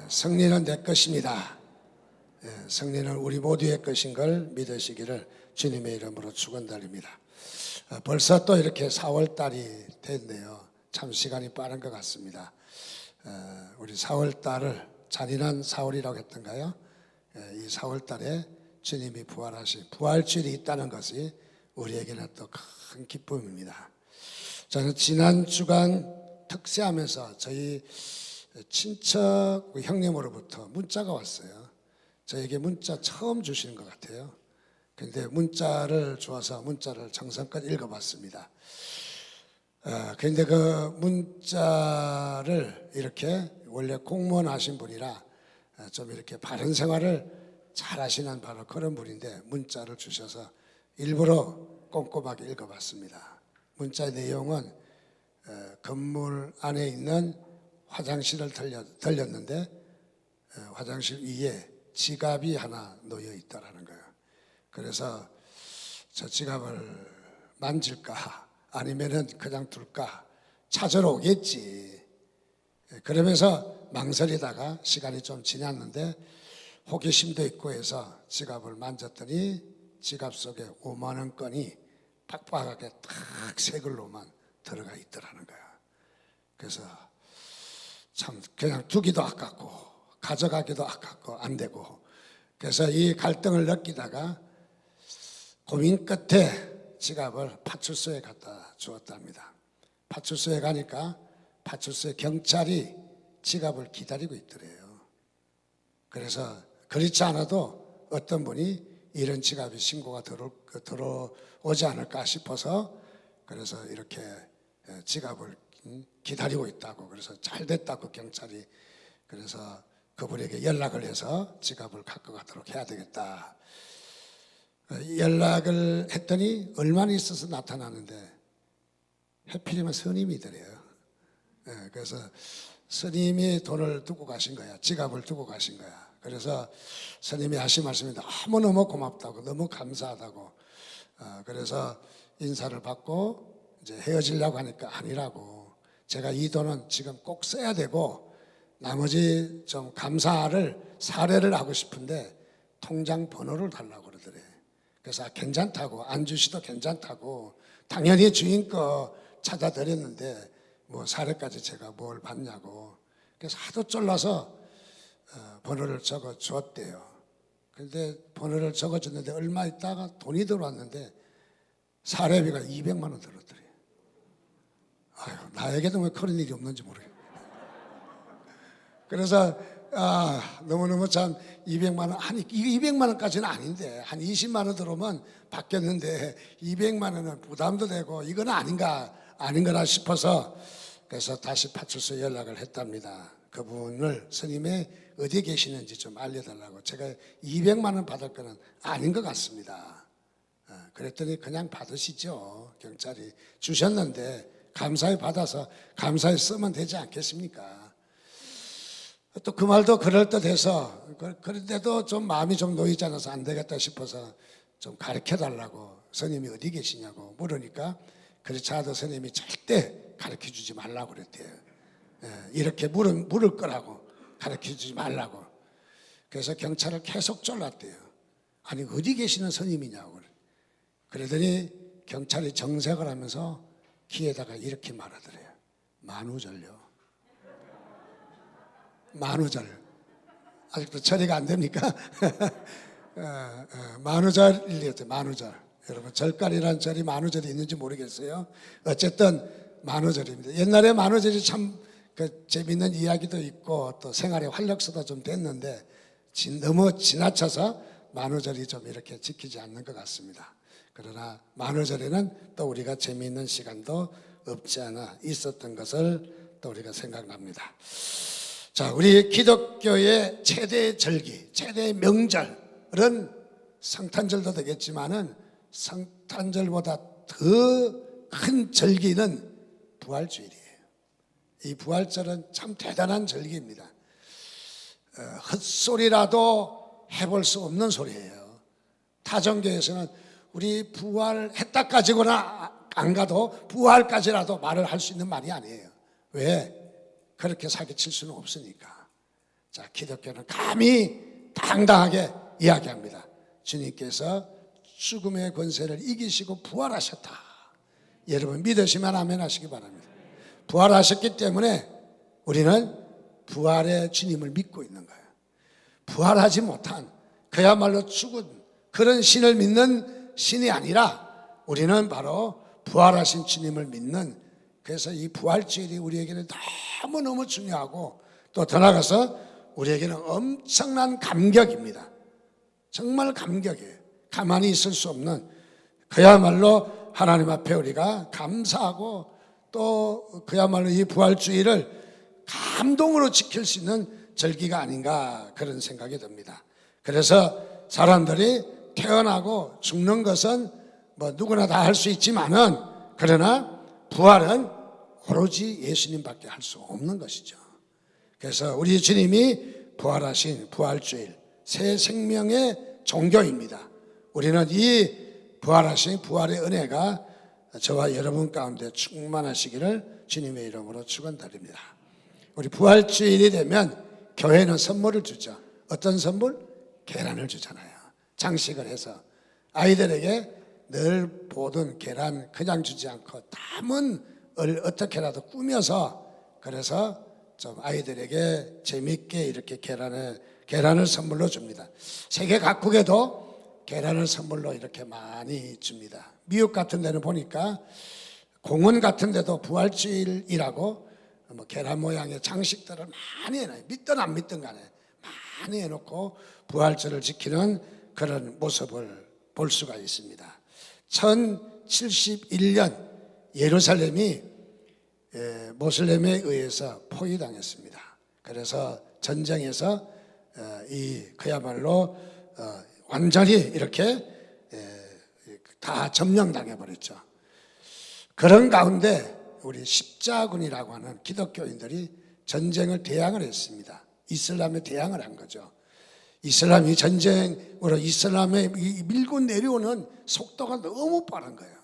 승리는 내 것입니다. 승리는 우리 모두의 것인 걸 믿으시기를 주님의 이름으로 축원드립니다. 벌써 또 이렇게 4월달이 됐네요. 참 시간이 빠른 것 같습니다. 우리 4월달을 잔인한 4월이라고 했던가요? 이 4월달에 주님이 부활하신 부활주일이 있다는 것이 우리에게는 또 큰 기쁨입니다. 저는 지난 주간 특세하면서 저희 친척 형님으로부터 문자가 왔어요. 저에게 문자 처음 주시는 것 같아요. 그런데 문자를 주어서 문자를 정성껏 읽어봤습니다. 그런데 그 문자를 이렇게 원래 공무원 하신 분이라 좀 이렇게 바른 생활을 잘 하시는 바로 그런 분인데 문자를 주셔서 일부러 꼼꼼하게 읽어봤습니다. 문자의 내용은 건물 안에 있는 화장실을 들렸는데 화장실 위에 지갑이 하나 놓여 있다라는 거예요. 그래서 저 지갑을 만질까 아니면은 그냥 둘까 찾으러 오겠지. 그러면서 망설이다가 시간이 좀 지났는데 호기심도 있고 해서 지갑을 만졌더니 지갑 속에 5만 원권이 빡빡하게 딱 새 글로만 들어가 있더라는 거야. 그래서 참 그냥 두기도 아깝고 가져가기도 아깝고 안 되고, 그래서 이 갈등을 느끼다가 고민 끝에 지갑을 파출소에 갖다 주었답니다. 파출소에 가니까 파출소에 경찰이 지갑을 기다리고 있더래요. 그래서 그렇지 않아도 어떤 분이 이런 지갑이 신고가 들어오지 않을까 싶어서 그래서 이렇게 지갑을 기다리고 있다고, 그래서 잘 됐다고 경찰이, 그래서 그분에게 연락을 해서 지갑을 갖고 가도록 해야 되겠다. 연락을 했더니 얼마나 있어서 나타나는데 하필이면 스님이더래요. 그래서 스님이 돈을 두고 가신 거야. 지갑을 두고 가신 거야. 그래서 스님이 하신 말씀이 너무너무 고맙다고, 너무 감사하다고. 그래서 인사를 받고 이제 헤어지려고 하니까 아니라고, 제가 이 돈은 지금 꼭 써야 되고 나머지 좀 감사를 사례를 하고 싶은데 통장 번호를 달라고 그러더래. 그래서 괜찮다고, 안 주시도 괜찮다고, 당연히 주인 거 찾아드렸는데 뭐 사례까지 제가 뭘 받냐고. 그래서 하도 쫄라서 번호를 적어 주었대요. 그런데 번호를 적어 줬는데 얼마 있다가 돈이 들어왔는데 사례비가 200만 원 들었더래. 아유, 나에게도 왜 그런 일이 없는지 모르겠어요. 그래서 너무너무 참 200만 원, 아니 이게 200만 원까지는 아닌데 한 20만 원 들어오면 받겠는데 200만 원은 부담도 되고 이건 아닌 거라 싶어서 그래서 다시 파출소에 연락을 했답니다. 그분을 스님이 어디 계시는지 좀 알려달라고. 제가 200만 원 받을 거는 아닌 것 같습니다. 그랬더니 그냥 받으시죠. 경찰이 주셨는데 감사히 받아서 감사히 쓰면 되지 않겠습니까? 또 그 말도 그럴듯해서, 그런데도 좀 마음이 좀 놓이지 않아서 안 되겠다 싶어서 좀 가르쳐달라고, 스님이 어디 계시냐고 물으니까 그렇지 않아도 스님이 절대 가르쳐주지 말라고 그랬대요. 이렇게 물을 거라고, 가르쳐주지 말라고. 그래서 경찰을 계속 쫄랐대요. 아니 어디 계시는 스님이냐고. 그러더니 경찰이 정색을 하면서 귀에다가 이렇게 말하더래요. 만우절요. 만우절. 아직도 처리가 안 됩니까? 만우절이었대요. 만우절. 여러분 절간이라는 절이 만우절이 있는지 모르겠어요. 어쨌든 만우절입니다. 옛날에 만우절이 참 재밌는 이야기도 있고 또 생활의 활력소도 좀 됐는데 너무 지나쳐서 만우절이 좀 이렇게 지키지 않는 것 같습니다. 그러나 만우절에는 또 우리가 재미있는 시간도 없지 않아 있었던 것을 또 우리가 생각납니다. 자, 우리 기독교의 최대 절기, 최대 명절은 성탄절도 되겠지만은 성탄절보다 더 큰 절기는 부활주일이에요. 이 부활절은 참 대단한 절기입니다. 헛소리라도 해볼 수 없는 소리예요. 타종교에서는 우리 부활했다 가지고나 안 가도 부활까지라도 말을 할 수 있는 말이 아니에요. 왜? 그렇게 사기칠 수는 없으니까. 자, 기독교는 감히 당당하게 이야기합니다. 주님께서 죽음의 권세를 이기시고 부활하셨다. 여러분 믿으시면 아멘 하시기 바랍니다. 부활하셨기 때문에 우리는 부활의 주님을 믿고 있는 거예요. 부활하지 못한 그야말로 죽은 그런 신을 믿는 신이 아니라 우리는 바로 부활하신 주님을 믿는, 그래서 이 부활주일이 우리에게는 너무너무 중요하고 또 더 나아가서 우리에게는 엄청난 감격입니다. 정말 감격이에요. 가만히 있을 수 없는, 그야말로 하나님 앞에 우리가 감사하고 또 그야말로 이 부활주일을 감동으로 지킬 수 있는 절기가 아닌가 그런 생각이 듭니다. 그래서 사람들이 태어나고 죽는 것은 뭐 누구나 다 할 수 있지만은, 그러나 부활은 오로지 예수님밖에 할 수 없는 것이죠. 그래서 우리 주님이 부활하신 부활주일, 새 생명의 종교입니다. 우리는 이 부활하신 부활의 은혜가 저와 여러분 가운데 충만하시기를 주님의 이름으로 축원드립니다. 우리 부활주일이 되면 교회는 선물을 주죠. 어떤 선물? 계란을 주잖아요. 장식을 해서 아이들에게 늘 보던 계란 그냥 주지 않고 담은 을 어떻게라도 꾸며서, 그래서 좀 아이들에게 재밌게 이렇게 계란을 선물로 줍니다. 세계 각국에도 계란을 선물로 이렇게 많이 줍니다. 미국 같은 데는 보니까 공원 같은 데도 부활주일이라고 뭐 계란 모양의 장식들을 많이 해놔요. 믿든 안 믿든 간에 많이 해놓고 부활절을 지키는 그런 모습을 볼 수가 있습니다. 1071년 예루살렘이 모슬렘에 의해서 포위당했습니다. 그래서 전쟁에서 그야말로 완전히 이렇게 다 점령당해 버렸죠. 그런 가운데 우리 십자군이라고 하는 기독교인들이 전쟁을 대항을 했습니다. 이슬람에 대항을 한 거죠. 이슬람이 전쟁으로 이슬람에 밀고 내려오는 속도가 너무 빠른 거예요.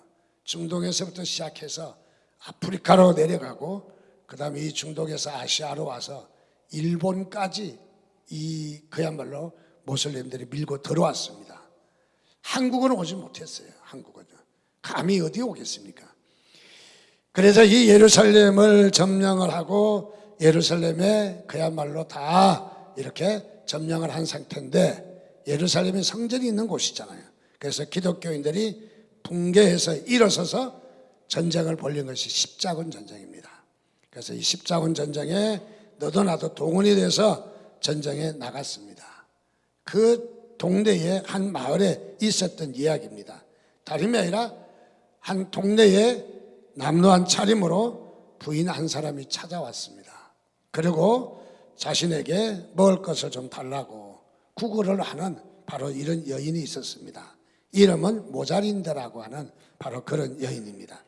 중동에서부터 시작해서 아프리카로 내려가고, 그 다음에 이 중동에서 아시아로 와서 일본까지 그야말로 모슬렘들이 밀고 들어왔습니다. 한국은 오지 못했어요. 한국은 감히 어디 오겠습니까? 그래서 이 예루살렘을 점령을 하고 예루살렘에 그야말로 다 이렇게 점령을 한 상태인데, 예루살렘에 성전이 있는 곳이잖아요. 그래서 기독교인들이 붕괴해서 일어서서 전쟁을 벌린 것이 십자군 전쟁입니다. 그래서 이 십자군 전쟁에 너도 나도 동원이 돼서 전쟁에 나갔습니다. 그 동네의 한 마을에 있었던 이야기입니다. 다름이 아니라 한 동네에 남루한 차림으로 부인 한 사람이 찾아왔습니다. 그리고 자신에게 먹을 것을 좀 달라고 구걸을 하는 바로 이런 여인이 있었습니다. 이름은 모자린드라고 하는 바로 그런 여인입니다.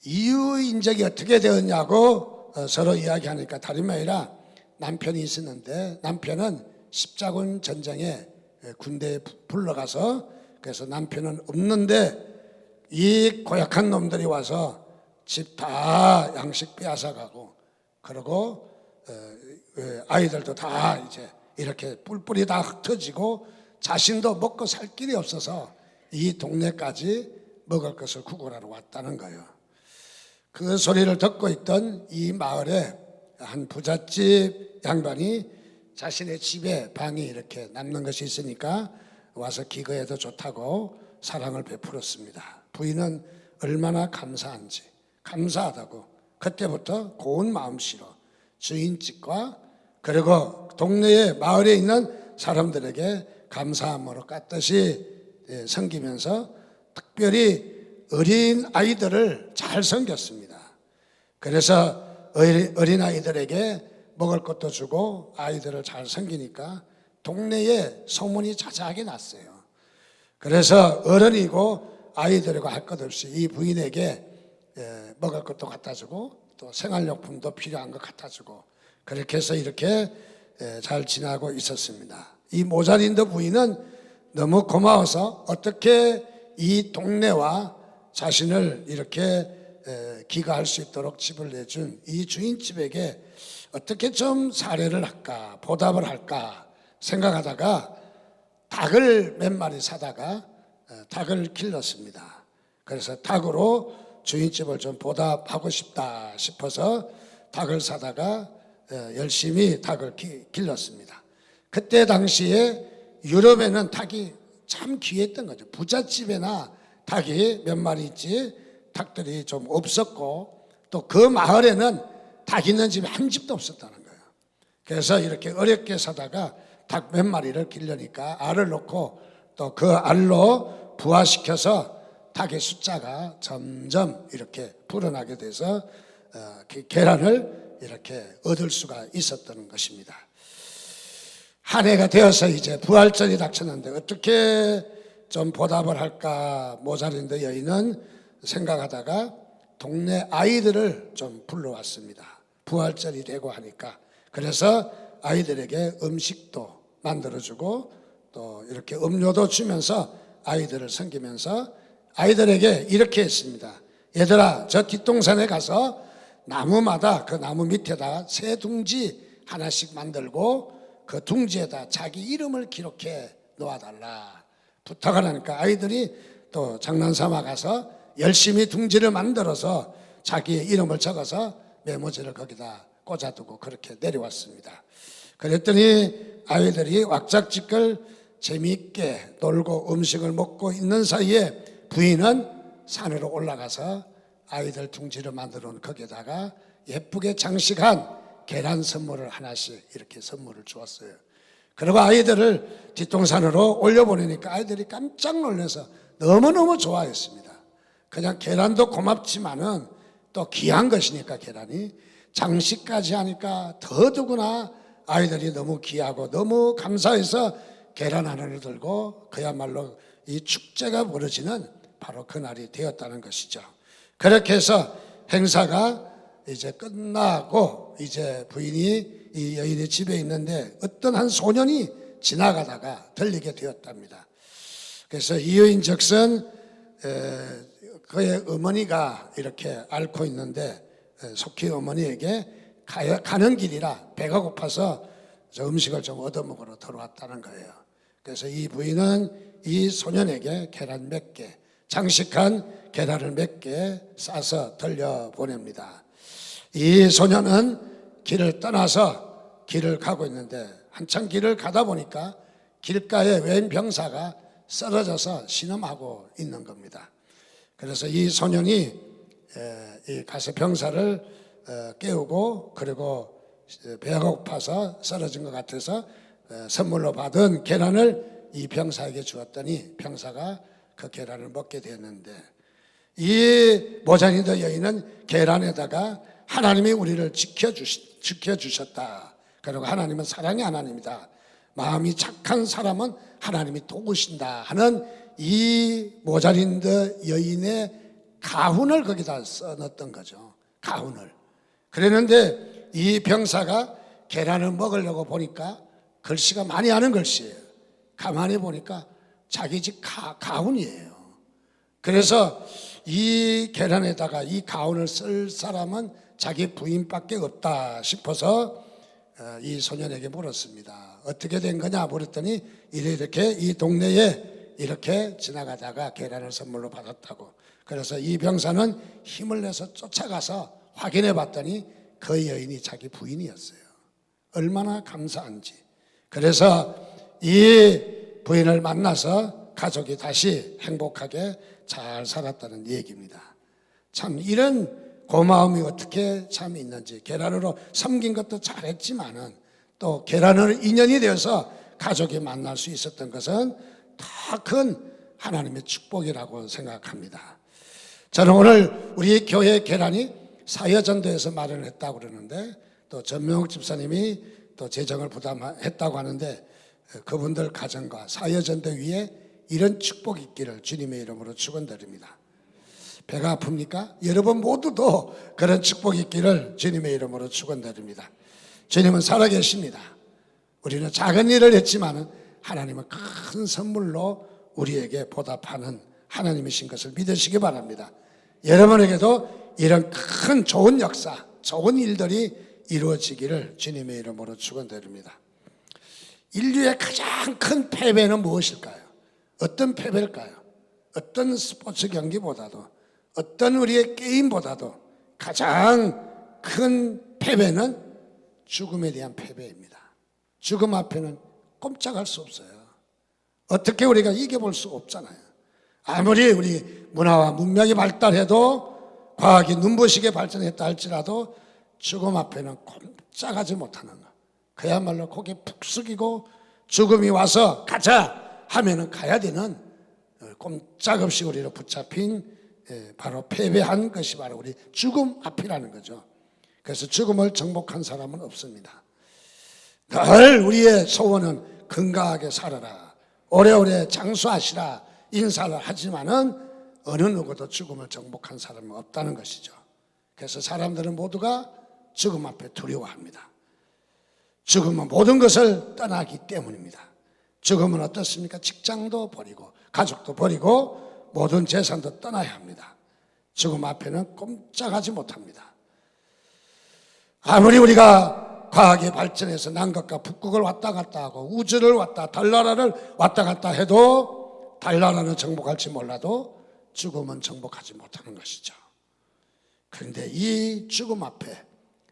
이유 인적이 어떻게 되었냐고 서로 이야기하니까 다름이 아니라 남편이 있었는데, 남편은 십자군 전쟁에 군대에 불러가서, 그래서 남편은 없는데 이 고약한 놈들이 와서 집 다 양식 빼앗아가고, 그리고 아이들도 다 이제 이렇게 뿔뿔이 다 흩어지고 자신도 먹고 살 길이 없어서 이 동네까지 먹을 것을 구걸하러 왔다는 거예요. 그 소리를 듣고 있던 이 마을에 한 부잣집 양반이 자신의 집에 방이 이렇게 남는 것이 있으니까 와서 기거해도 좋다고 사랑을 베풀었습니다. 부인은 얼마나 감사하다고 그때부터 고운 마음씨로 주인집과 그리고 동네에 마을에 있는 사람들에게 감사함으로 깍듯이 섬기면서 특별히 어린 아이들을 잘 섬겼습니다. 그래서 어린 아이들에게 먹을 것도 주고 아이들을 잘 섬기니까 동네에 소문이 자자하게 났어요. 그래서 어른이고 아이들이고 할 것 없이 이 부인에게 먹을 것도 갖다 주고 또 생활용품도 필요한 거 갖다 주고, 그렇게 해서 이렇게 잘 지나고 있었습니다. 이 모자린드 부인은 너무 고마워서 어떻게 이 동네와 자신을 이렇게 기가할 수 있도록 집을 내준 이 주인집에게 어떻게 좀 사례를 할까, 보답을 할까 생각하다가 닭을 몇 마리 사다가 닭을 길렀습니다. 그래서 닭으로 주인집을 좀 보답하고 싶다 싶어서 닭을 사다가 열심히 닭을 길렀습니다. 그때 당시에 유럽에는 닭이 참 귀했던 거죠. 부잣집에나 닭이 몇 마리 있지 닭들이 좀 없었고, 또 그 마을에는 닭 있는 집이 한 집도 없었다는 거예요. 그래서 이렇게 어렵게 사다가 닭 몇 마리를 기르니까 알을 놓고 또 그 알로 부화시켜서 닭의 숫자가 점점 이렇게 불어나게 돼서 계란을 이렇게 얻을 수가 있었던 것입니다. 한 해가 되어서 이제 부활절이 닥쳤는데 어떻게 좀 보답을 할까 모자린드 여인은 생각하다가 동네 아이들을 좀 불러왔습니다. 부활절이 되고 하니까. 그래서 아이들에게 음식도 만들어주고 또 이렇게 음료도 주면서 아이들을 섬기면서 아이들에게 이렇게 했습니다. 얘들아, 저 뒷동산에 가서 나무마다 그 나무 밑에다 새 둥지 하나씩 만들고 그 둥지에다 자기 이름을 기록해 놓아달라 부탁을 하니까 아이들이 또 장난삼아 가서 열심히 둥지를 만들어서 자기의 이름을 적어서 메모지를 거기다 꽂아두고 그렇게 내려왔습니다. 그랬더니 아이들이 왁작지껄 재미있게 놀고 음식을 먹고 있는 사이에 부인은 산으로 올라가서 아이들 둥지를 만들어 놓은 거기에다가 예쁘게 장식한 계란 선물을 하나씩 이렇게 선물을 주었어요. 그리고 아이들을 뒷동산으로 올려보내니까 아이들이 깜짝 놀라서 너무너무 좋아했습니다. 그냥 계란도 고맙지만은 또 귀한 것이니까 계란이 장식까지 하니까 더더구나 아이들이 너무 귀하고 너무 감사해서 계란 하나를 들고 그야말로 이 축제가 벌어지는 바로 그날이 되었다는 것이죠. 그렇게 해서 행사가 이제 끝나고 이제 부인이 이 여인의 집에 있는데 어떤 한 소년이 지나가다가 들리게 되었답니다. 그래서 이 여인 즉슨 그의 어머니가 이렇게 앓고 있는데 속히 어머니에게 가는 길이라 배가 고파서 음식을 좀 얻어먹으러 들어왔다는 거예요. 그래서 이 부인은 이 소년에게 계란 몇 개, 장식한 계란을 몇 개 싸서 들려보냅니다. 이 소년은 길을 떠나서 길을 가고 있는데 한참 길을 가다 보니까 길가에 웬 병사가 쓰러져서 신음하고 있는 겁니다. 그래서 이 소년이 이 가서 병사를 깨우고 그리고 배가 고파서 쓰러진 것 같아서 선물로 받은 계란을 이 병사에게 주었더니 병사가 그 계란을 먹게 되었는데 이 모자린드 여인은 계란에다가 하나님이 우리를 지켜주셨다. 그리고 하나님은 사랑의 하나님이다. 마음이 착한 사람은 하나님이 도우신다 하는 이 모자린드 여인의 가훈을 거기다 써넣었던 거죠. 가훈을. 그랬는데 이 병사가 계란을 먹으려고 보니까 글씨가 많이 아는 글씨예요. 가만히 보니까 자기 집 가훈이에요. 그래서 이 계란에다가 이 가훈을 쓸 사람은 자기 부인밖에 없다 싶어서 이 소년에게 물었습니다. 어떻게 된 거냐 물었더니 이렇게 이 동네에 이렇게 지나가다가 계란을 선물로 받았다고. 그래서 이 병사는 힘을 내서 쫓아가서 확인해 봤더니 그 여인이 자기 부인이었어요. 얼마나 감사한지. 그래서 이 부인을 만나서 가족이 다시 행복하게 잘 살았다는 얘기입니다. 참 이런 고마움이 어떻게 참 있는지. 계란으로 섬긴 것도 잘했지만은 또 계란으로 인연이 되어서 가족이 만날 수 있었던 것은 다 큰 하나님의 축복이라고 생각합니다. 저는 오늘 우리 교회 계란이 사여전도에서 마련했다고 그러는데 또 전명욱 집사님이 또 재정을 부담했다고 하는데 그분들 가정과 사여전도 위에 이런 축복이 있기를 주님의 이름으로 축원드립니다. 배가 아픕니까? 여러분 모두도 그런 축복이 있기를 주님의 이름으로 축원드립니다. 주님은 살아계십니다. 우리는 작은 일을 했지만 하나님은 큰 선물로 우리에게 보답하는 하나님이신 것을 믿으시기 바랍니다. 여러분에게도 이런 큰 좋은 역사, 좋은 일들이 이루어지기를 주님의 이름으로 축원드립니다. 인류의 가장 큰 패배는 무엇일까요? 어떤 패배일까요? 어떤 스포츠 경기보다도, 어떤 우리의 게임보다도 가장 큰 패배는 죽음에 대한 패배입니다. 죽음 앞에는 꼼짝할 수 없어요. 어떻게 우리가 이겨볼 수 없잖아요. 아무리 우리 문화와 문명이 발달해도, 과학이 눈부시게 발전했다 할지라도 죽음 앞에는 꼼짝하지 못하는 것. 그야말로 고개 푹 숙이고 죽음이 와서 가자 하면은 가야 되는, 꼼짝없이 우리를 붙잡힌 바로 패배한 것이 바로 우리 죽음 앞이라는 거죠. 그래서 죽음을 정복한 사람은 없습니다. 늘 우리의 소원은 건강하게 살아라, 오래오래 장수하시라 인사를 하지만은 어느 누구도 죽음을 정복한 사람은 없다는 것이죠. 그래서 사람들은 모두가 죽음 앞에 두려워합니다. 죽음은 모든 것을 떠나기 때문입니다. 죽음은 어떻습니까? 직장도 버리고 가족도 버리고 모든 재산도 떠나야 합니다. 죽음 앞에는 꼼짝하지 못합니다. 아무리 우리가 과학이 발전해서 남극과 북극을 왔다 갔다 하고 우주를 달나라를 왔다 갔다 해도 달나라는 정복할지 몰라도 죽음은 정복하지 못하는 것이죠. 그런데 이 죽음 앞에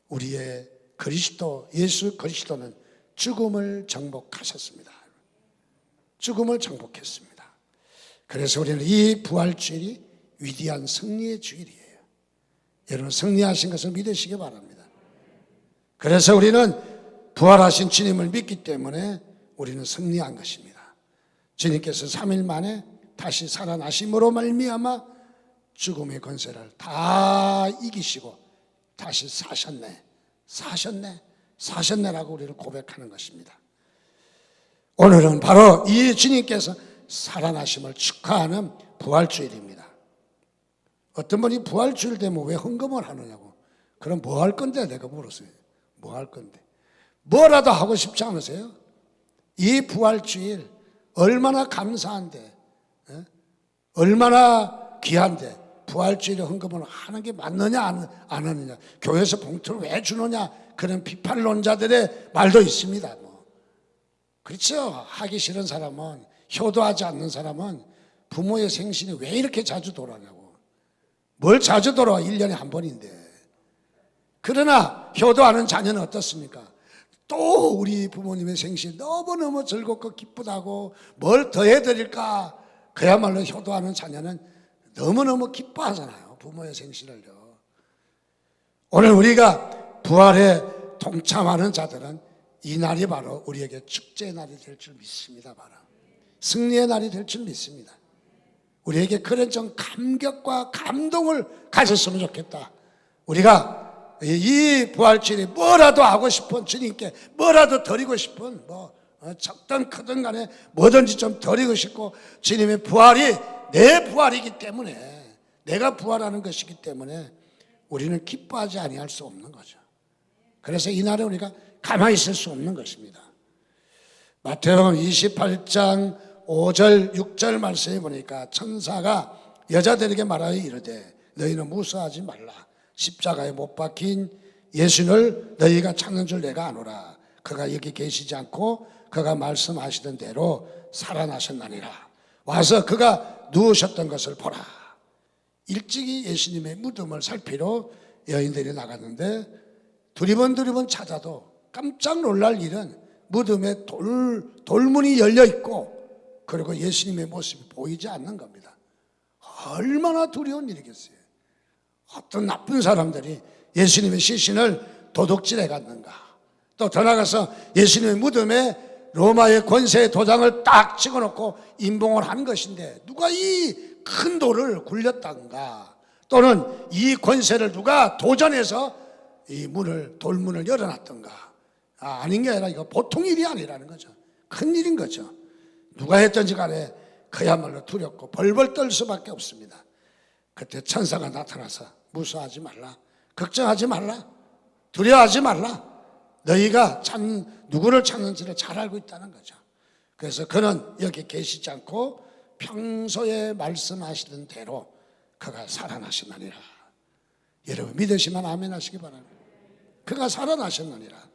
우리의 그리스도, 예수 그리스도는 죽음을 정복하셨습니다. 죽음을 정복했습니다. 그래서 우리는 이 부활주일이 위대한 승리의 주일이에요. 여러분, 승리하신 것을 믿으시기 바랍니다. 그래서 우리는 부활하신 주님을 믿기 때문에 우리는 승리한 것입니다. 주님께서 3일 만에 다시 살아나심으로 말미암아 죽음의 권세를 다 이기시고 다시 사셨네라고 우리를 고백하는 것입니다. 오늘은 바로 이 주님께서 살아나심을 축하하는 부활주일입니다. 어떤 분이 부활주일 되면 왜 헌금을 하느냐고. 그럼 뭐 할 건데? 내가 물었어요. 뭐 할 건데? 뭐라도 하고 싶지 않으세요? 이 부활주일 얼마나 감사한데, 얼마나 귀한데 부활주일에 헌금을 하는 게 맞느냐 안 하느냐, 교회에서 봉투를 왜 주느냐, 그런 비판론자들의 말도 있습니다. 그렇죠. 하기 싫은 사람은, 효도하지 않는 사람은 부모의 생신이 왜 이렇게 자주 돌아가냐고. 뭘 자주 돌아와? 1년에 한 번인데. 그러나 효도하는 자녀는 어떻습니까? 또 우리 부모님의 생신 너무너무 즐겁고 기쁘다고 뭘 더 해드릴까. 그야말로 효도하는 자녀는 너무너무 기뻐하잖아요, 부모의 생신을요. 오늘 우리가 부활에 동참하는 자들은 이 날이 바로 우리에게 축제의 날이 될 줄 믿습니다. 바로 승리의 날이 될 줄 믿습니다. 우리에게 그런 좀 감격과 감동을 가졌으면 좋겠다. 우리가 이 부활주일에 뭐라도 하고 싶은, 주님께 뭐라도 드리고 싶은, 적든 크든 간에 뭐든지 좀 드리고 싶고, 주님의 부활이 내 부활이기 때문에, 내가 부활하는 것이기 때문에 우리는 기뻐하지 아니할 수 없는 거죠. 그래서 이날에 우리가 가만히 있을 수 없는 것입니다. 마태복음 28장 5절 6절 말씀에 보니까 천사가 여자들에게 말하여 이르되 너희는 무서워하지 말라. 십자가에 못 박힌 예수를 너희가 찾는 줄 내가 아노라. 그가 여기 계시지 않고 그가 말씀하시던 대로 살아나셨나니라. 와서 그가 누우셨던 것을 보라. 일찍이 예수님의 무덤을 살피러 여인들이 나갔는데 두리번 찾아도 깜짝 놀랄 일은 무덤에 돌문이 열려 있고, 그리고 예수님의 모습이 보이지 않는 겁니다. 얼마나 두려운 일이겠어요. 어떤 나쁜 사람들이 예수님의 시신을 도둑질해 갔는가. 또 더 나가서 예수님의 무덤에 로마의 권세의 도장을 딱 찍어놓고 임봉을 한 것인데 누가 이 큰 돌을 굴렸던가, 또는 이 권세를 누가 도전해서 이 돌문을 열어놨던가. 아닌 게 아니라 이거 보통 일이 아니라는 거죠. 큰 일인 거죠. 누가 했든지 간에 그야말로 두렵고 벌벌 떨 수밖에 없습니다. 그때 천사가 나타나서 무서워하지 말라, 걱정하지 말라, 두려워하지 말라. 너희가 누구를 찾는지를 잘 알고 있다는 거죠. 그래서 그는 여기 계시지 않고 평소에 말씀하시던 대로 그가 살아나시나니라. 여러분 믿으시면 아멘 하시기 바랍니다. 그가 살아나셨느니라.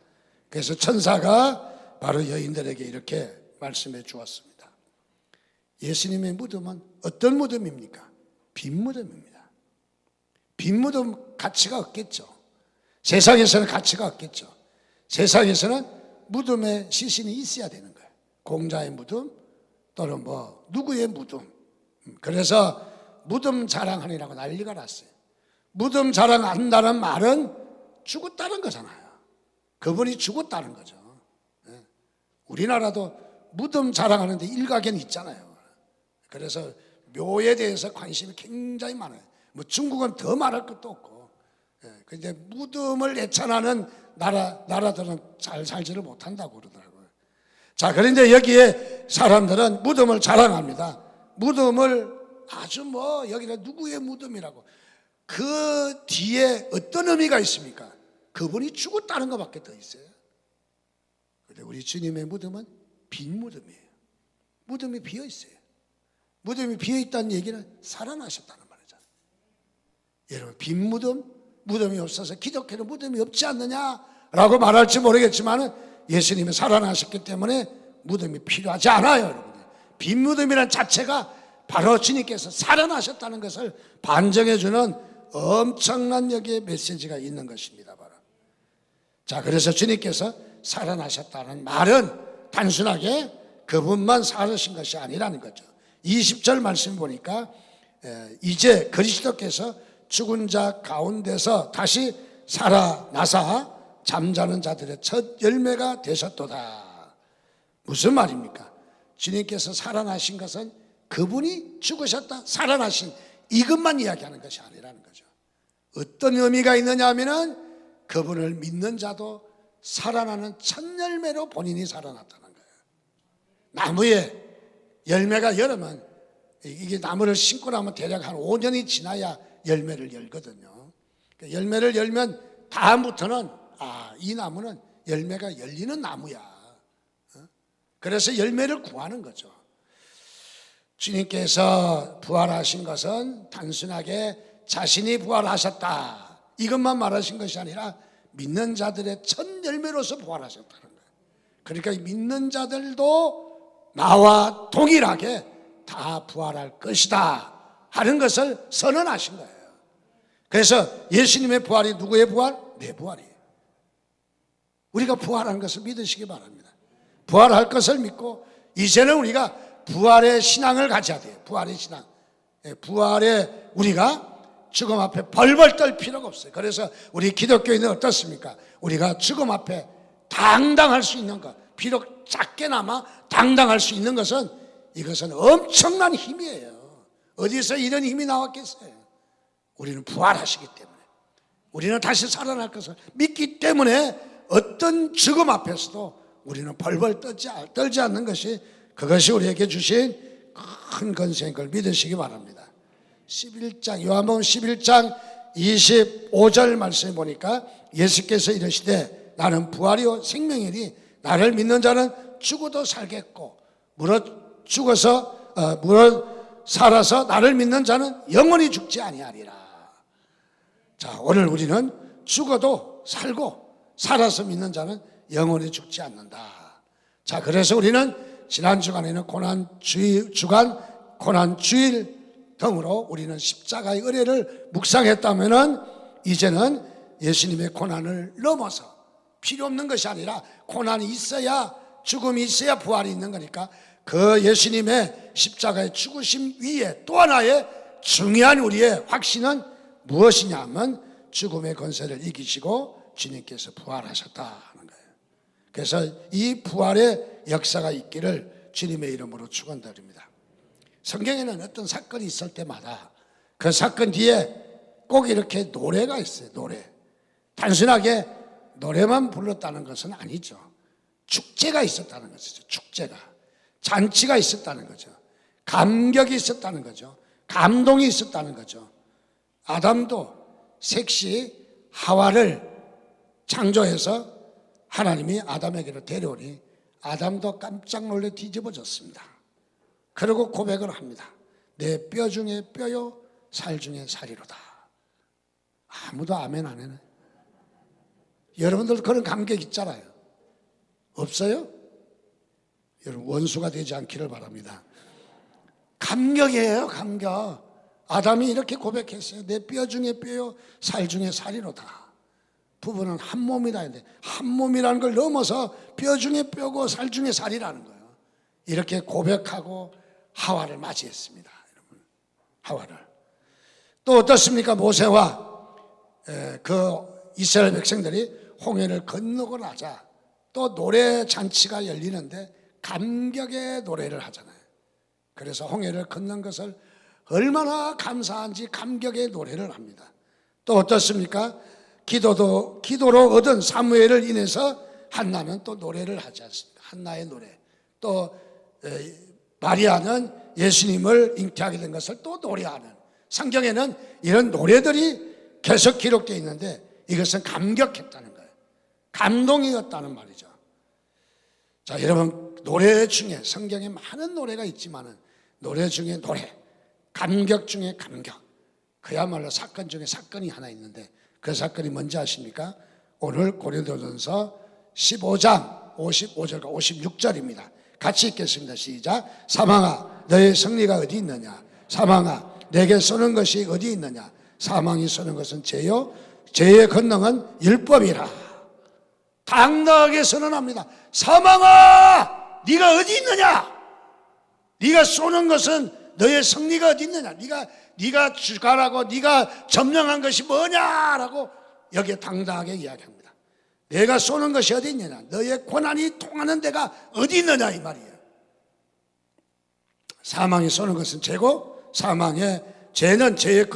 그래서 천사가 바로 여인들에게 이렇게 말씀해 주었습니다. 예수님의 무덤은 어떤 무덤입니까? 빈 무덤입니다. 빈 무덤 가치가 없겠죠. 세상에서는 가치가 없겠죠. 세상에서는 무덤에 시신이 있어야 되는 거예요. 공자의 무덤 또는 뭐 누구의 무덤. 그래서 무덤 자랑하느라고 난리가 났어요. 무덤 자랑한다는 말은 죽었다는 거잖아요. 그분이 죽었다는 거죠. 우리나라도 무덤 자랑하는데 일가견이 있잖아요. 그래서 묘에 대해서 관심이 굉장히 많아요. 뭐 중국은 더 말할 것도 없고. 그런데 무덤을 애찬하는 나라들은 잘 살지를 못한다고 그러더라고요. 자, 그런데 여기에 사람들은 무덤을 자랑합니다. 무덤을 아주 뭐 여기는 누구의 무덤이라고. 그 뒤에 어떤 의미가 있습니까? 그분이 죽었다는 것밖에 더 있어요. 그런데 우리 주님의 무덤은 빈 무덤이에요. 무덤이 비어 있어요. 무덤이 비어 있다는 얘기는 살아나셨다는 말이잖아요. 여러분, 빈 무덤, 무덤이 없어서 기독교는 무덤이 없지 않느냐라고 말할지 모르겠지만 예수님이 살아나셨기 때문에 무덤이 필요하지 않아요, 여러분. 빈 무덤이란 자체가 바로 주님께서 살아나셨다는 것을 반증해 주는 엄청난 여기에 메시지가 있는 것입니다. 바로. 자, 그래서 주님께서 살아나셨다는 말은 단순하게 그분만 살으신 것이 아니라는 거죠. 20절 말씀 보니까 이제 그리스도께서 죽은 자 가운데서 다시 살아나사 잠자는 자들의 첫 열매가 되셨도다. 무슨 말입니까? 주님께서 살아나신 것은 그분이 죽으셨다, 살아나신 이것만 이야기하는 것이 아니라는 거죠. 어떤 의미가 있느냐 하면은 그분을 믿는 자도 살아나는 첫 열매로 본인이 살아났다는 거예요. 나무에 열매가 열으면 이게 나무를 심고 나면 대략 한 5년이 지나야 열매를 열거든요. 열매를 열면 다음부터는 이 나무는 열매가 열리는 나무야. 그래서 열매를 구하는 거죠. 주님께서 부활하신 것은 단순하게 자신이 부활하셨다 이것만 말하신 것이 아니라 믿는 자들의 첫 열매로서 부활하셨다는 거예요. 그러니까 믿는 자들도 나와 동일하게 다 부활할 것이다 하는 것을 선언하신 거예요. 그래서 예수님의 부활이 누구의 부활? 내 부활이에요. 우리가 부활하는 것을 믿으시기 바랍니다. 부활할 것을 믿고 이제는 우리가 부활의 신앙을 가져야 돼요. 부활의 신앙. 부활에 우리가 죽음 앞에 벌벌 떨 필요가 없어요. 그래서 우리 기독교인은 어떻습니까? 우리가 죽음 앞에 당당할 수 있는 것, 비록 작게나마 당당할 수 있는 것은 이것은 엄청난 힘이에요. 어디서 이런 힘이 나왔겠어요? 우리는 부활하시기 때문에, 우리는 다시 살아날 것을 믿기 때문에 어떤 죽음 앞에서도 우리는 벌벌 떨지 않는 것이, 그것이 우리에게 주신 큰 권세인 걸 믿으시기 바랍니다. 11장 요한복음 11장 25절 말씀에 보니까 예수께서 이르시되 나는 부활이요 생명이니 나를 믿는 자는 죽어도 살겠고 물어 살아서 나를 믿는 자는 영원히 죽지 아니하리라. 자, 오늘 우리는 죽어도 살고 살아서 믿는 자는 영원히 죽지 않는다. 자, 그래서 우리는 지난 주간에는 주간 고난주일 등으로 우리는 십자가의 의례를 묵상했다면은 이제는 예수님의 고난을 넘어서 필요 없는 것이 아니라 고난이 있어야, 죽음이 있어야 부활이 있는 거니까 그 예수님의 십자가의 죽으심 위에 또 하나의 중요한 우리의 확신은 무엇이냐 하면 죽음의 권세를 이기시고 주님께서 부활하셨다는 거예요. 그래서 이 부활의 역사가 있기를 주님의 이름으로 축원드립니다. 성경에는 어떤 사건이 있을 때마다 그 사건 뒤에 꼭 이렇게 노래가 있어요. 노래. 단순하게 노래만 불렀다는 것은 아니죠. 축제가 있었다는 것이죠. 축제가. 잔치가 있었다는 거죠. 감격이 있었다는 거죠. 감동이 있었다는 거죠. 아담도 섹시 하와를 창조해서 하나님이 아담에게로 데려오니 아담도 깜짝 놀래 뒤집어졌습니다. 그리고 고백을 합니다. 내 뼈 중에 뼈요 살 중에 살이로다. 아무도 아멘 안 해네. 여러분들도 그런 감격 있잖아요. 없어요? 여러분 원수가 되지 않기를 바랍니다. 감격이에요, 감격. 아담이 이렇게 고백했어요. 내 뼈 중에 뼈요, 살 중에 살이로다. 부부는 한 몸이다 했는데 한 몸이라는 걸 넘어서 뼈 중에 뼈고 살 중에 살이라는 거예요. 이렇게 고백하고 하와를 맞이했습니다. 여러분, 하와를. 또 어떻습니까? 모세와 그 이스라엘 백성들이 홍해를 건너고 나자 또 노래 잔치가 열리는데 감격의 노래를 하잖아요. 그래서 홍해를 건넌 것을 얼마나 감사한지 감격의 노래를 합니다. 또 어떻습니까? 기도로 얻은 사무엘을 인해서 한나는 또 노래를 하지 않습니까? 한나의 노래. 또 마리아는 예수님을 잉태하게 된 것을 또 노래하는, 성경에는 이런 노래들이 계속 기록되어 있는데 이것은 감격했다는 거예요. 감동이었다는 말이죠. 자, 여러분, 노래 중에 성경에 많은 노래가 있지만은 노래 중에 노래, 감격 중에 감격, 그야말로 사건 중에 사건이 하나 있는데 그 사건이 뭔지 아십니까? 오늘 고린도전서 15장 55절과 56절입니다. 같이 읽겠습니다. 시작. 사망아, 너의 승리가 어디 있느냐? 사망아, 내게 쏘는 것이 어디 있느냐? 사망이 쏘는 것은 죄요, 죄의 권능은 율법이라. 당당하게 선언합니다. 사망아, 네가 어디 있느냐? 네가 쏘는 것은 너의 승리가 어디 있느냐? 네가 주가라고 네가 점령한 것이 뭐냐라고 여기에 당당하게 이야기합니다. 내가 쏘는 것이 어디 있느냐? 너의 권한이 통하는 데가 어디 있느냐 이 말이에요. 사망이 쏘는 것은 죄고 사망의 죄는 죄의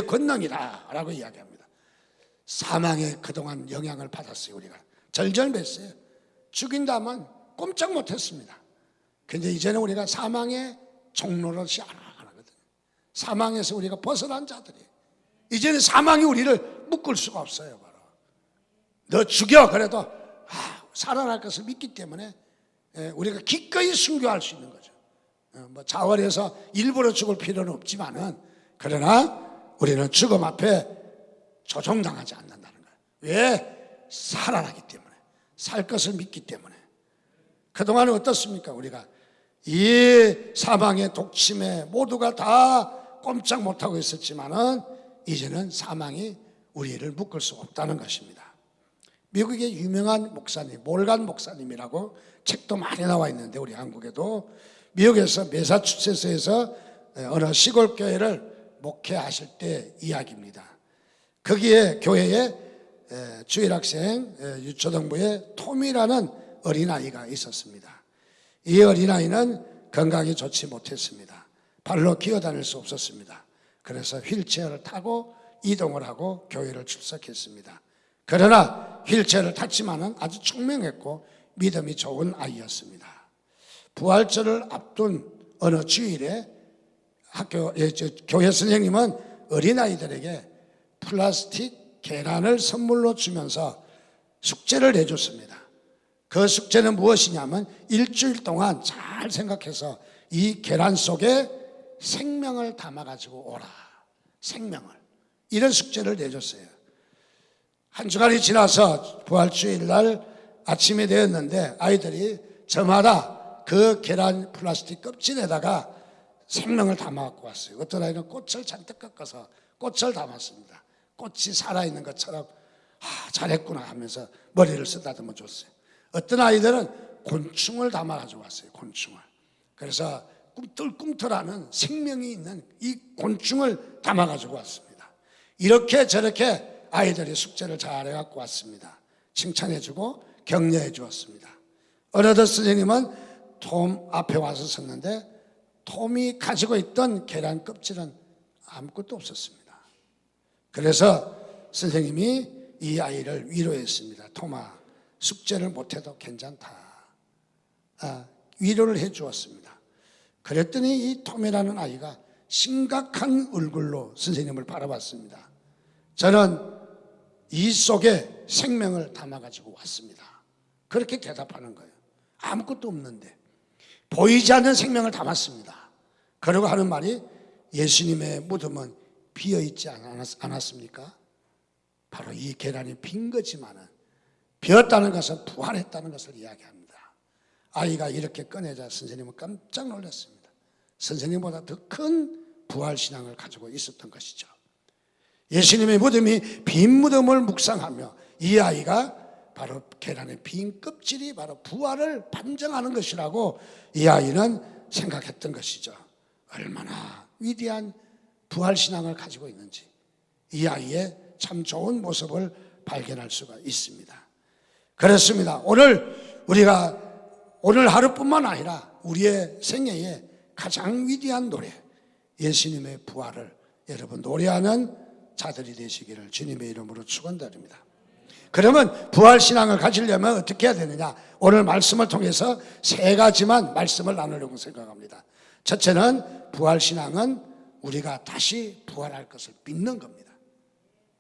권능이라라고 이야기합니다. 사망에 그동안 영향을 받았어요. 우리가 절절맸어요. 죽인다면 꼼짝 못했습니다. 근데 이제는 우리가 사망의 종로로시 알아가거든요. 사망에서 우리가 벗어난 자들이 이제는 사망이 우리를 묶을 수가 없어요. 바로 너 죽여 그래도 살아날 것을 믿기 때문에 우리가 기꺼이 순교할 수 있는 거죠. 뭐 자월해서 일부러 죽을 필요는 없지만은 그러나 우리는 죽음 앞에 조종당하지 않는다는 거예요. 왜? 살아나기 때문에, 살 것을 믿기 때문에. 그동안은 어떻습니까? 우리가 이 사망의 독침에 모두가 다 꼼짝 못하고 있었지만은 이제는 사망이 우리를 묶을 수 없다는 것입니다. 미국의 유명한 목사님, 몰간 목사님이라고 책도 많이 나와 있는데 우리 한국에도 미국에서 매사추세츠에서 어느 시골 교회를 목회하실 때 이야기입니다. 거기에 교회에 주일학생 유초등부에 톰이라는 어린아이가 있었습니다. 이 어린아이는 건강이 좋지 못했습니다. 발로 기어다닐 수 없었습니다. 그래서 휠체어를 타고 이동을 하고 교회를 출석했습니다. 그러나 휠체어를 탔지만은 아주 총명했고 믿음이 좋은 아이였습니다. 부활절을 앞둔 어느 주일에 교회 선생님은 어린아이들에게 플라스틱 계란을 선물로 주면서 숙제를 내줬습니다. 그 숙제는 무엇이냐면 일주일 동안 잘 생각해서 이 계란 속에 생명을 담아가지고 오라. 생명을. 이런 숙제를 내줬어요. 한 주간이 지나서 부활주일날 아침이 되었는데 아이들이 저마다 그 계란 플라스틱 껍질에다가 생명을 담아갖고 왔어요. 어떤 아이는 꽃을 잔뜩 꺾어서 꽃을 담았습니다. 꽃이 살아있는 것처럼 잘했구나 하면서 머리를 쓰다듬어 줬어요. 어떤 아이들은 곤충을 담아가지고 왔어요. 곤충을. 그래서 꿈틀꿈틀하는 생명이 있는 이 곤충을 담아가지고 왔습니다. 이렇게 저렇게 아이들이 숙제를 잘 해갖고 왔습니다. 칭찬해주고 격려해 주었습니다. 어느덧 선생님은 톰 앞에 와서 섰는데 톰이 가지고 있던 계란 껍질은 아무것도 없었습니다. 그래서 선생님이 이 아이를 위로했습니다. 톰아, 숙제를 못해도 괜찮다. 위로를 해 주었습니다. 그랬더니 이 톰이라는 아이가 심각한 얼굴로 선생님을 바라봤습니다. 저는 이 속에 생명을 담아가지고 왔습니다. 그렇게 대답하는 거예요. 아무것도 없는데 보이지 않는 생명을 담았습니다. 그러고 하는 말이 예수님의 무덤은 비어있지 않았습니까? 바로 이 계란이 빈 거지만은 비었다는 것은 부활했다는 것을 이야기합니다. 아이가 이렇게 꺼내자 선생님은 깜짝 놀랐습니다. 선생님보다 더 큰 부활신앙을 가지고 있었던 것이죠. 예수님의 무덤이 빈 무덤을 묵상하며 이 아이가 바로 계란의 빈 껍질이 바로 부활을 반증하는 것이라고 이 아이는 생각했던 것이죠. 얼마나 위대한 부활신앙을 가지고 있는지 이 아이의 참 좋은 모습을 발견할 수가 있습니다. 그렇습니다. 오늘 하루뿐만 아니라 우리의 생애에 가장 위대한 노래, 예수님의 부활을 여러분 노래하는 자들이 되시기를 주님의 이름으로 축원드립니다. 그러면 부활신앙을 가지려면 어떻게 해야 되느냐? 오늘 말씀을 통해서 세 가지만 말씀을 나누려고 생각합니다. 첫째는 부활신앙은 우리가 다시 부활할 것을 믿는 겁니다.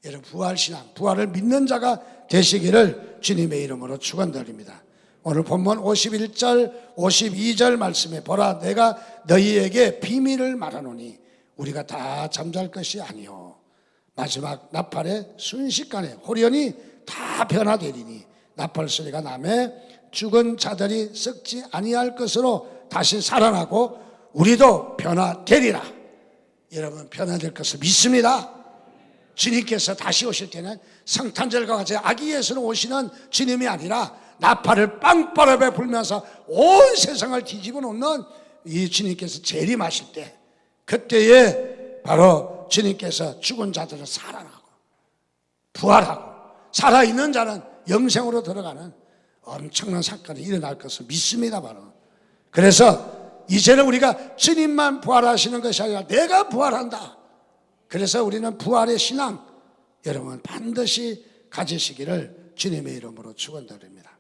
여러분 부활신앙, 부활을 믿는 자가 되시기를 주님의 이름으로 축원드립니다. 오늘 본문 51절 52절 말씀에 보라 내가 너희에게 비밀을 말하노니 우리가 다 잠잘 것이 아니요 마지막 나팔의 순식간에 호련히 다 변화되리니 나팔 소리가 나매 죽은 자들이 썩지 아니할 것으로 다시 살아나고 우리도 변화되리라. 여러분 변화될 것을 믿습니다. 주님께서 다시 오실 때는 성탄절과 같이 아기 예수로 오시는 주님이 아니라 나팔을 빵빠르게 불면서 온 세상을 뒤집어 놓는 이 주님께서 재림하실 때 그때에 바로 주님께서 죽은 자들은 살아나고 부활하고 살아있는 자는 영생으로 들어가는 엄청난 사건이 일어날 것을 믿습니다. 바로 그래서 이제는 우리가 주님만 부활하시는 것이 아니라 내가 부활한다. 그래서 우리는 부활의 신앙 여러분 반드시 가지시기를 주님의 이름으로 축원드립니다.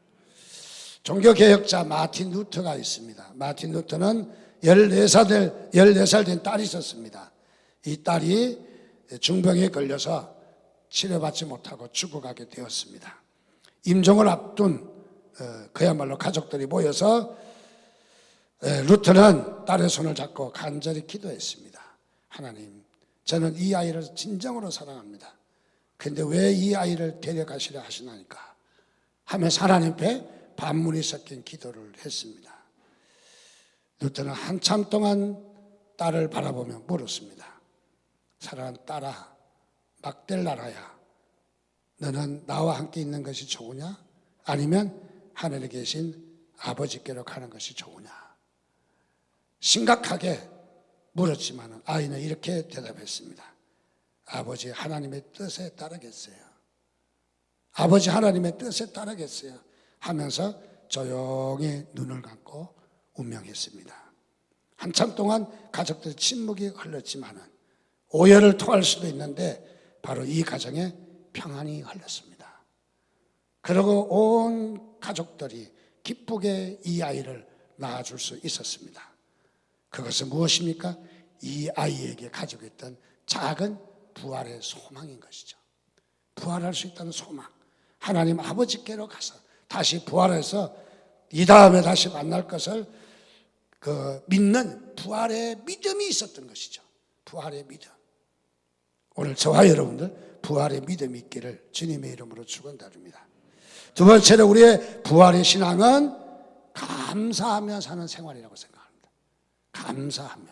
종교개혁자 마틴 루터가 있습니다. 마틴 루터는 14살 된 딸이 있었습니다. 이 딸이 중병에 걸려서 치료받지 못하고 죽어가게 되었습니다. 임종을 앞둔 그야말로 가족들이 모여서 루터는 딸의 손을 잡고 간절히 기도했습니다. 하나님, 저는 이 아이를 진정으로 사랑합니다. 그런데 왜 이 아이를 데려가시려 하시나니까 하면서 하나님 앞에 반문이 섞인 기도를 했습니다. 루터는 한참 동안 딸을 바라보며 물었습니다. 사랑하는 딸아, 막델라라야, 너는 나와 함께 있는 것이 좋으냐? 아니면 하늘에 계신 아버지께로 가는 것이 좋으냐? 심각하게 물었지만 아이는 이렇게 대답했습니다. 아버지 하나님의 뜻에 따르겠어요. 아버지 하나님의 뜻에 따르겠어요. 하면서 조용히 눈을 감고 운명했습니다. 한참 동안 가족들의 침묵이 흘렀지만 오해를 토할 수도 있는데 바로 이 가정에 평안이 흘렀습니다. 그리고 온 가족들이 기쁘게 이 아이를 낳아줄 수 있었습니다. 그것은 무엇입니까? 이 아이에게 가지고 있던 작은 부활의 소망인 것이죠. 부활할 수 있다는 소망. 하나님 아버지께로 가서 다시 부활해서 이 다음에 다시 만날 것을 믿는 부활의 믿음이 있었던 것이죠. 부활의 믿음. 오늘 저와 여러분들 부활의 믿음이 있기를 주님의 이름으로 축원드립니다. 두 번째로 우리의 부활의 신앙은 감사하며 사는 생활이라고 생각합니다. 감사하며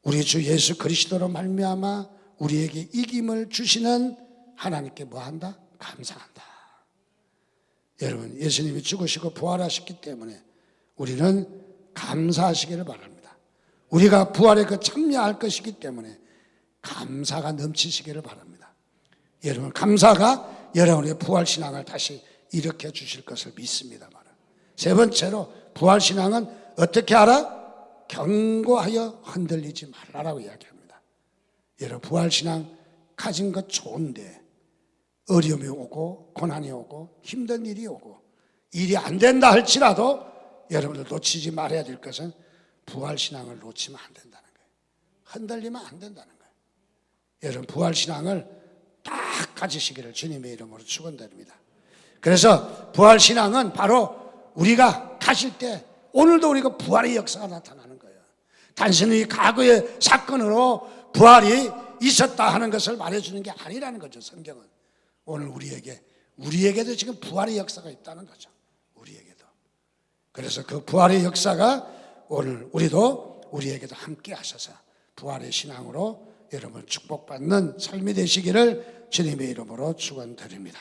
우리 주 예수 그리스도로 말미암아 우리에게 이김을 주시는 하나님께 뭐한다? 감사한다. 여러분 예수님이 죽으시고 부활하셨기 때문에 우리는 감사하시기를 바랍니다. 우리가 부활에 참여할 것이기 때문에 감사가 넘치시기를 바랍니다. 여러분 감사가 여러분의 부활신앙을 다시 일으켜 주실 것을 믿습니다만 세 번째로 부활신앙은 어떻게 하라? 경고하여 흔들리지 말라라고 이야기합니다. 여러분 부활신앙 가진 것 좋은데 어려움이 오고 고난이 오고 힘든 일이 오고 일이 안 된다 할지라도 여러분들 놓치지 말아야 될 것은 부활신앙을 놓치면 안 된다는 거예요. 흔들리면 안 된다는 거예요. 여러분 부활신앙을 딱 가지시기를 주님의 이름으로 축원드립니다. 그래서 부활신앙은 바로 우리가 가실 때 오늘도 우리가 부활의 역사가 나타나는 거예요. 단순히 과거의 사건으로 부활이 있었다 하는 것을 말해주는 게 아니라는 거죠. 성경은 오늘 우리에게도 지금 부활의 역사가 있다는 거죠. 우리에게도. 그래서 그 부활의 역사가 오늘 우리에게도 함께 하셔서 부활의 신앙으로 여러분 축복받는 삶이 되시기를 주님의 이름으로 축원드립니다.